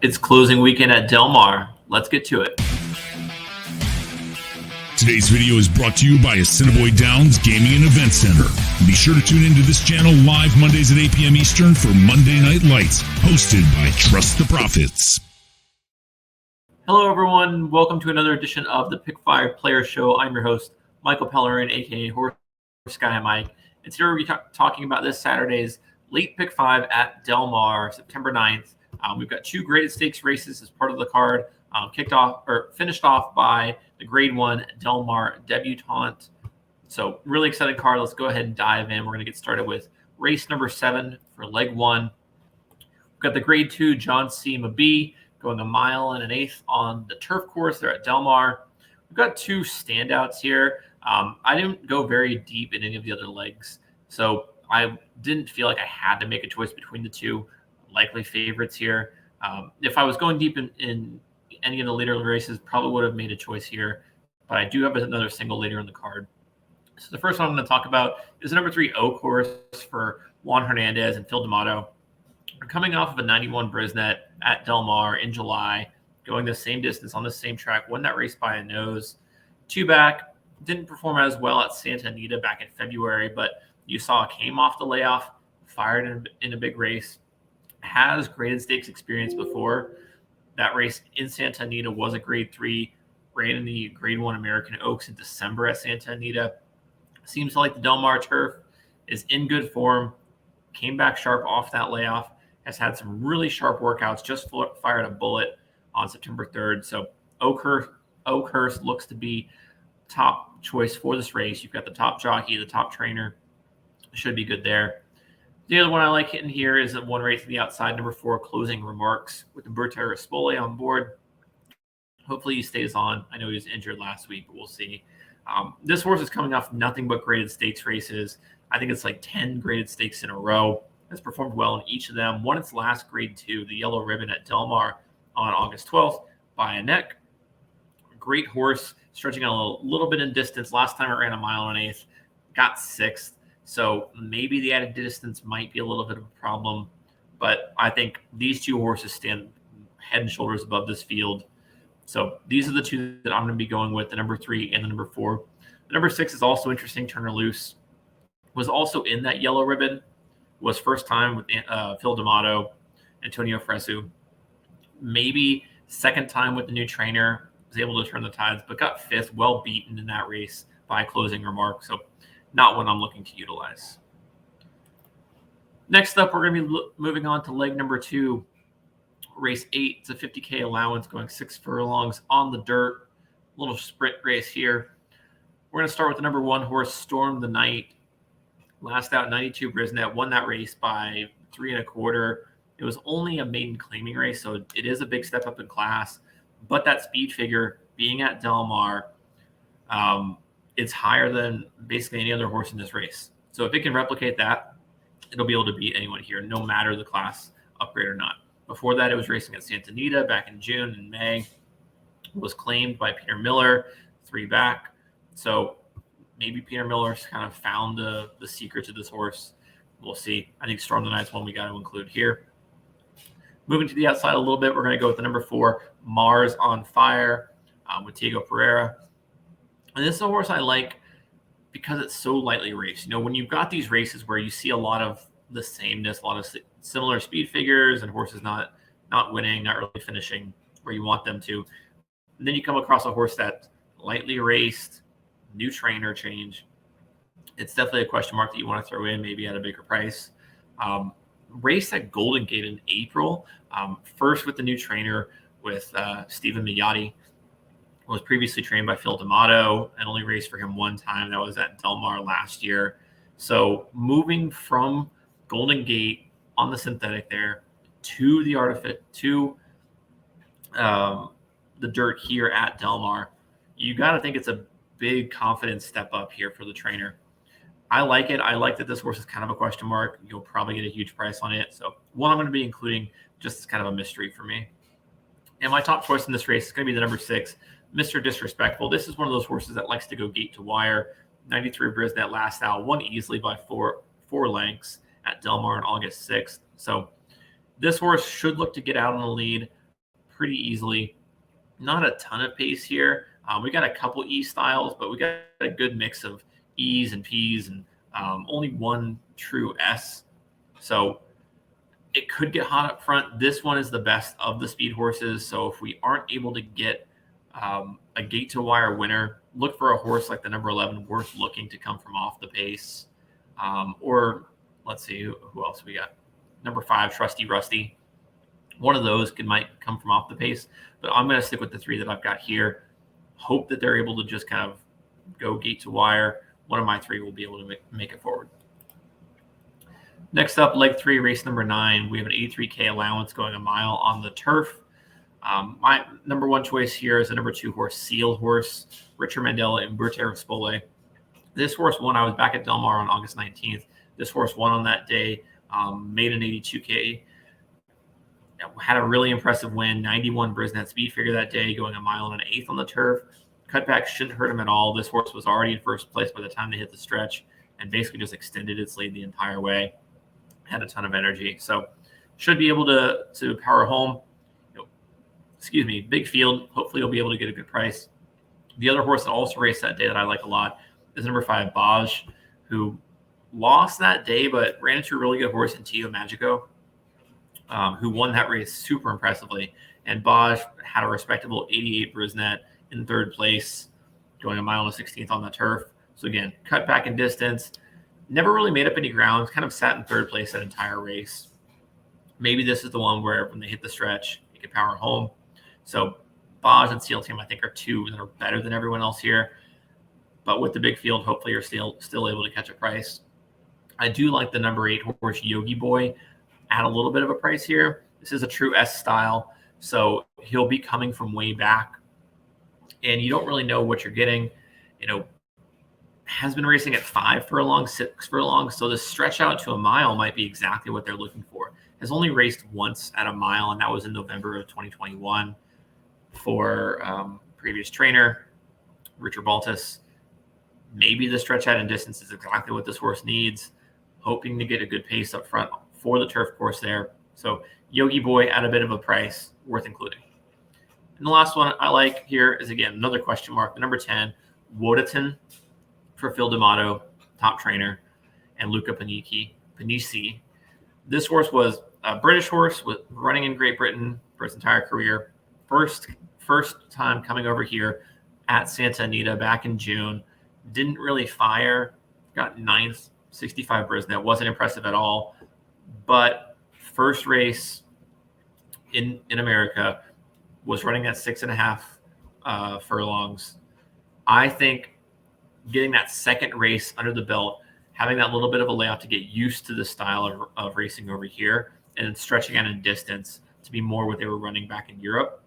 It's closing weekend at Del Mar. Let's get to it. Today's video is brought to you by Assiniboia Downs Gaming and Event Center. Be sure to tune into this channel live Mondays at 8 p.m. Eastern for Monday Night Lights, hosted by Trust the Profits. Hello, everyone. Welcome to another edition of the Pick 5 Player Show. I'm your host, Michael Pellerin, a.k.a. Horse Guy Mike. And today we're talking about this Saturday's late Pick 5 at Del Mar, September 9th. We've got two graded stakes races as part of the card, finished off by the Grade 1 Del Mar Debutante. So really exciting card. Let's go ahead and dive in. We're going to get started with race number 7 for leg 1. We've got the Grade 2 John C. Mabee going 1 1/8 on the turf course there at Del Mar. We've got two standouts here. I didn't go very deep in any of the other legs, so I didn't feel like I had to make a choice between the two likely favorites here. If I was going deep in any of the later races, probably would have made a choice here, but I do have another single later in the card. So the first one I'm going to talk about is the number 3 Oak Horse for Juan Hernandez and Phil D'Amato. We're coming off of a 91 Brisnet at Del Mar in July, going the same distance on the same track, won that race by a nose. 2 back, didn't perform as well at Santa Anita back in February, but you saw came off the layoff, fired in a big race, has graded stakes experience before. That race in Santa Anita was a Grade 3, ran in the Grade 1 American Oaks in December at Santa Anita. Seems like the Del Mar turf is in good form, came back sharp off that layoff, has had some really sharp workouts, just fired a bullet on September 3rd. So Oakhurst looks to be top choice for this race. You've got the top jockey, the top trainer. Should be good there. The other one I like hitting here is the one race to the outside, number 4, Closing Remarks, with Umberto Rispoli on board. Hopefully he stays on. I know he was injured last week, but we'll see. This horse is coming off nothing but graded stakes races. I think it's like 10 graded stakes in a row. Has performed well in each of them. Won its last Grade 2, the Yellow Ribbon at Del Mar on August 12th by a neck. Great horse, stretching out a little bit in distance. Last time it ran 1 1/8, got 6th. So maybe the added distance might be a little bit of a problem, but I think these two horses stand head and shoulders above this field. So these are the two that I'm going to be going with, the number 3 and the number 4. The number 6 is also interesting. Turner Loose was also in that Yellow Ribbon, was first time with Phil D'Amato, Antonio Fresu. Maybe second time with the new trainer, was able to turn the tides, but got 5th, well beaten in that race by Closing Remarks. So not one I'm looking to utilize. Next up, we're going to be moving on to leg number 2, race 8. It's a 50K allowance going 6 furlongs on the dirt. A little sprint race here. We're going to start with the number 1 horse, Storm the Night. Last out, 92 Brisnet, won that race by 3 1/4. It was only a maiden claiming race, so it is a big step up in class. But that speed figure, being at Del Mar, it's higher than basically any other horse in this race. So if it can replicate that, it'll be able to beat anyone here, no matter the class upgrade or not. Before that, it was racing at Santa Anita back in June and May. It was claimed by Peter Miller, 3 back. So maybe Peter Miller's kind of found the secret to this horse. We'll see. I think Storm the Night's one we got to include here. Moving to the outside a little bit, we're going to go with the number 4, Mars on Fire, with Diego Pereira. And this is a horse I like because it's so lightly raced. You know, when you've got these races where you see a lot of the sameness, a lot of similar speed figures, and horses not winning, not really finishing where you want them to, and then you come across a horse that's lightly raced, new trainer change, it's definitely a question mark that you want to throw in, maybe at a bigger price. Race at Golden Gate in April, first with the new trainer, with Stephen Miyati. Was previously trained by Phil D'Amato and only raced for him 1 time. That was at Del Mar last year. So moving from Golden Gate on the synthetic there to the dirt here at Del Mar, you got to think it's a big confidence step up here for the trainer. I like it. I like that this horse is kind of a question mark. You'll probably get a huge price on it. So one I'm going to be including just as kind of a mystery for me. And my top choice in this race is going to be the number 6, Mr. Disrespectful. This is one of those horses that likes to go gate to wire. 93 Brisnet last out, won easily by four lengths at Del Mar on August 6th. So this horse should look to get out on the lead. pretty easily. Not a ton of pace here. We got a couple E styles, but we got a good mix of E's and P's and only one true S. So it could get hot up front. This one is the best of the speed horses. So if we aren't able to get a gate to wire winner, look for a horse like the number 11 worth looking to come from off the pace. Or let's see who else we got. Number 5, Trusty Rusty. One of those might come from off the pace, but I'm going to stick with the 3 that I've got here. Hope that they're able to just kind of go gate to wire. One of my 3 will be able to make it forward. Next up, leg 3, race number 9. We have an 83K allowance going a mile on the turf. My number 1 choice here is the number 2 horse, Seal Horse, Richard Mandella and Umberto Rispoli. This horse won. I was back at Del Mar on August 19th. This horse won on that day, made an 82K. Had a really impressive win, 91 Brisnet speed figure that day, going a mile and an eighth on the turf. Cutback shouldn't hurt him at all. This horse was already in first place by the time they hit the stretch and basically just extended its lead the entire way. Had a ton of energy. So should be able to power home. Big field. Hopefully you'll be able to get a good price. The other horse that also raced that day that I like a lot is number 5, Baj, who lost that day but ran into a really good horse in Tio Magico, who won that race super impressively. And Baj had a respectable 88 Brisnet in third place, going a mile and 16th on the turf. So again, cut back in distance. Never really made up any ground. Kind of sat in third place that entire race. Maybe this is the one where when they hit the stretch, you can power home. So Baj and Seal Team, I think, are 2 that are better than everyone else here. But with the big field, hopefully you're still able to catch a price. I do like the number 8 horse, Yogi Boy, at a little bit of a price here. This is a true S style, so he'll be coming from way back, and you don't really know what you're getting. Has been racing at 5 furlongs, 6 furlongs, so the stretch out to a mile might be exactly what they're looking for. Has only raced once at a mile, and that was in November of 2021 for previous trainer Richard Baltus. Maybe the stretch out in distance is exactly what this horse needs. Hoping to get a good pace up front for the turf course there. So Yogi Boy at a bit of a price, worth including. And the last one I like here is, again, another question mark, the number 10, Wodaton, for Phil D'Amato, top trainer, and Luca Panici. This horse was a British horse with running in Great Britain for its entire career. First time coming over here at Santa Anita back in June. Didn't really fire. Got 9th, 65 Brisnet. Wasn't impressive at all. But first race in America was running at 6.5 furlongs. I think getting that second race under the belt, having that little bit of a layoff to get used to the style of racing over here, and stretching out in distance to be more what they were running back in Europe,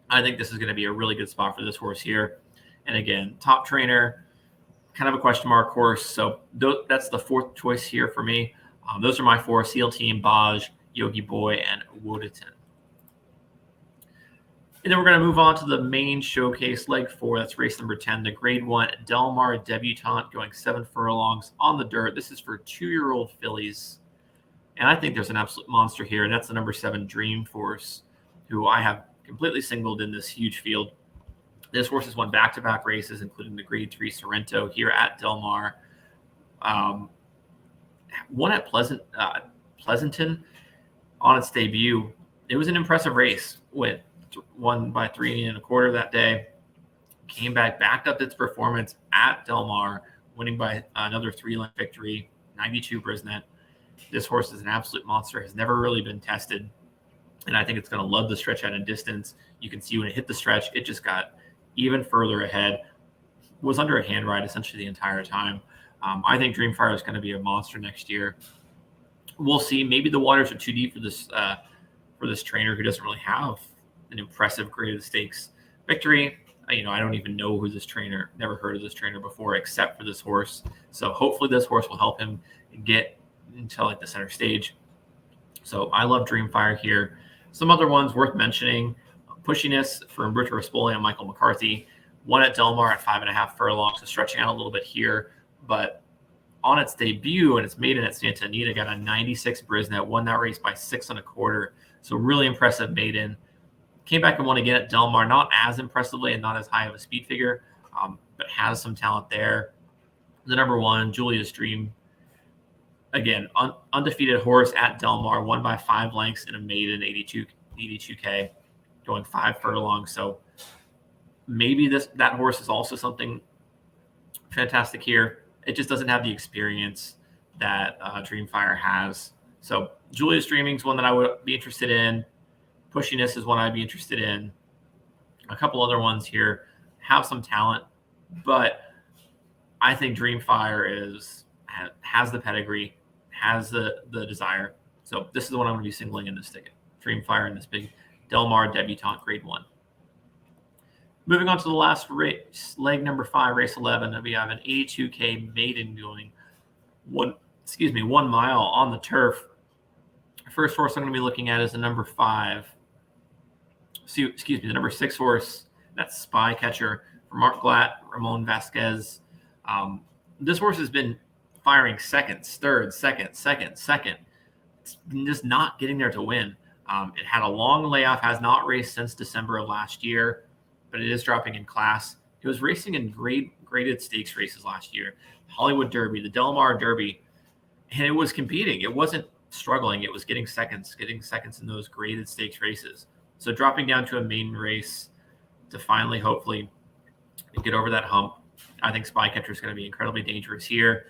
I think this is going to be a really good spot for this horse here. And again, top trainer, kind of a question mark horse. So that's the 4th choice here for me. Those are my 4: Seal Team, Baj, Yogi Boy, and Wodaton. And then we're going to move on to the main showcase, leg 4. That's race number 10, the Grade 1 Del Mar Debutante, going 7 furlongs on the dirt. This is for 2-year-old fillies. And I think there's an absolute monster here, and that's the number 7 Dream Force, who I have completely singled in this huge field. This horse has won back-to-back races, including the Grade 3 Sorrento here at Del Mar. Won at Pleasanton on its debut. It was an impressive race. Won by 3 1/4 that day. Came backed up its performance at Del Mar, winning by another 3-length victory, 92 Brisnet. This horse is an absolute monster, has never really been tested, and I think it's going to love the stretch out in distance. You can see when it hit the stretch, it just got even further ahead, was under a hand ride essentially the entire time. I think Dreamfire is going to be a monster next year. We'll see. Maybe the waters are too deep for this trainer who doesn't really have an impressive grade of the stakes victory. I don't even know who this trainer, never heard of this trainer before except for this horse. So hopefully this horse will help him get into like the center stage. So I love Dreamfire here. Some other ones worth mentioning: Pushiness for Umberto Rispoli and Michael McCarthy. Won at Del Mar at 5.5 furlongs, so stretching out a little bit here. But on its debut and its maiden at Santa Anita, got a 96 Brisnet, won that race by 6 1/4. So really impressive maiden. Came back and won again at Del Mar, not as impressively and not as high of a speed figure, but has some talent there. The number 1, Julia's Dream. Again, undefeated horse at Del Mar, won by 5 lengths in a maiden 82K, going 5 furlongs. So maybe that horse is also something fantastic here. It just doesn't have the experience that Dreamfire has. So Julia's Dreaming is one that I would be interested in. Pushiness is one I'd be interested in. A couple other ones here have some talent, but I think Dreamfire has the pedigree, has the desire. So this is the one I'm going to be singling in this ticket. Dreamfire in this big Del Mar Debutante Grade 1. Moving on to the last race, leg number 5, race 11. We have an 82K maiden going 1 mile on the turf. First horse I'm going to be looking at is the number 5. The number 6 horse. That's Spy Catcher for Mark Glatt, Ramon Vasquez. This horse has been firing seconds, third, second. It's just not getting there to win. It had a long layoff, has not raced since December of last year, but it is dropping in class. It was racing in graded stakes races last year, Hollywood Derby, the Del Mar Derby, and it was competing. It wasn't struggling. It was getting seconds in those graded stakes races. So dropping down to a maiden race to finally, hopefully, get over that hump. I think Spy Catcher is going to be incredibly dangerous here.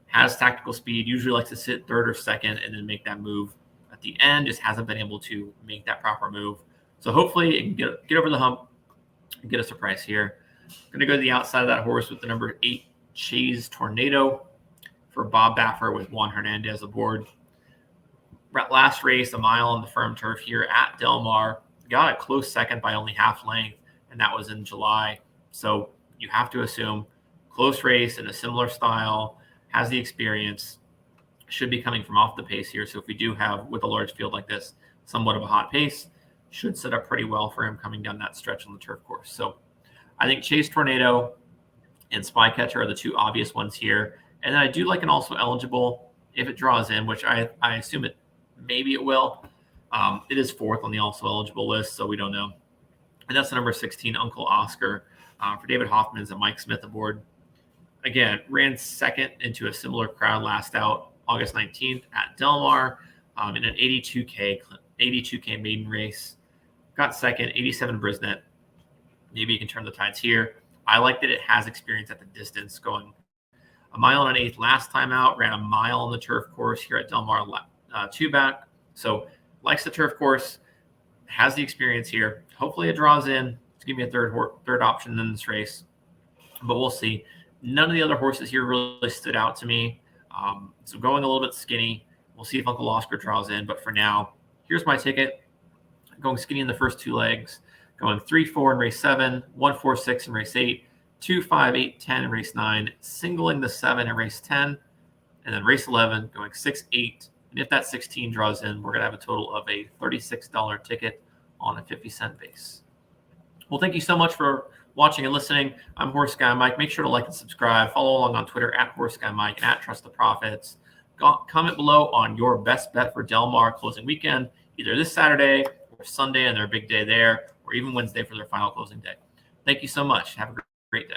Has tactical speed, usually likes to sit third or second and then make that move at the end. Just hasn't been able to make that proper move. So hopefully it can get over the hump and get a surprise here. I'm going to go to the outside of that horse with the number 8, Chase Tornado for Bob Baffer with Juan Hernandez aboard. Last race, a mile on the firm turf here at Del Mar. Got a close second by only half length, and that was in July. So you have to assume close race in a similar style, has the experience, should be coming from off the pace here. So if we do have, with a large field like this, somewhat of a hot pace, should set up pretty well for him coming down that stretch on the turf course. So I think Chase Tornado and Spy Catcher are the 2 obvious ones here. And then I do like an also eligible if it draws in, which I assume maybe it will. It is 4th on the also eligible list, so we don't know. And that's the number 16, Uncle Oscar, for David Hoffman's and Mike Smith aboard. Again, ran second into a similar crowd last out August 19th at Del Mar in an 82K maiden race. Got second, 87 Brisnet. Maybe you can turn the tides here. I like that it has experience at the distance, going a mile and an eighth last time out, ran a mile on the turf course here at Del Mar 2 back. So likes the turf course, has the experience here. Hopefully it draws in. It's give me a third option in this race, but we'll see. None of the other horses here really stood out to me. So going a little bit skinny. We'll see if Uncle Oscar draws in, but for now, here's my ticket. Going skinny in the first 2 legs, going 3-4 in race 7, 1-4-6 in race 8, 2-5-8-10 in race 9, singling the 7 in race 10, and then race 11 going 6-8. And if that 16 draws in, we're going to have a total of a $36 ticket on a 50-cent base. Well, thank you so much for watching and listening. I'm Horse Guy Mike. Make sure to like and subscribe. Follow along on Twitter at Horse Guy Mike and at Trust the Profits. Comment below on your best bet for Del Mar closing weekend, either this Saturday or Sunday and their big day there, or even Wednesday for their final closing day. Thank you so much. Have a great day.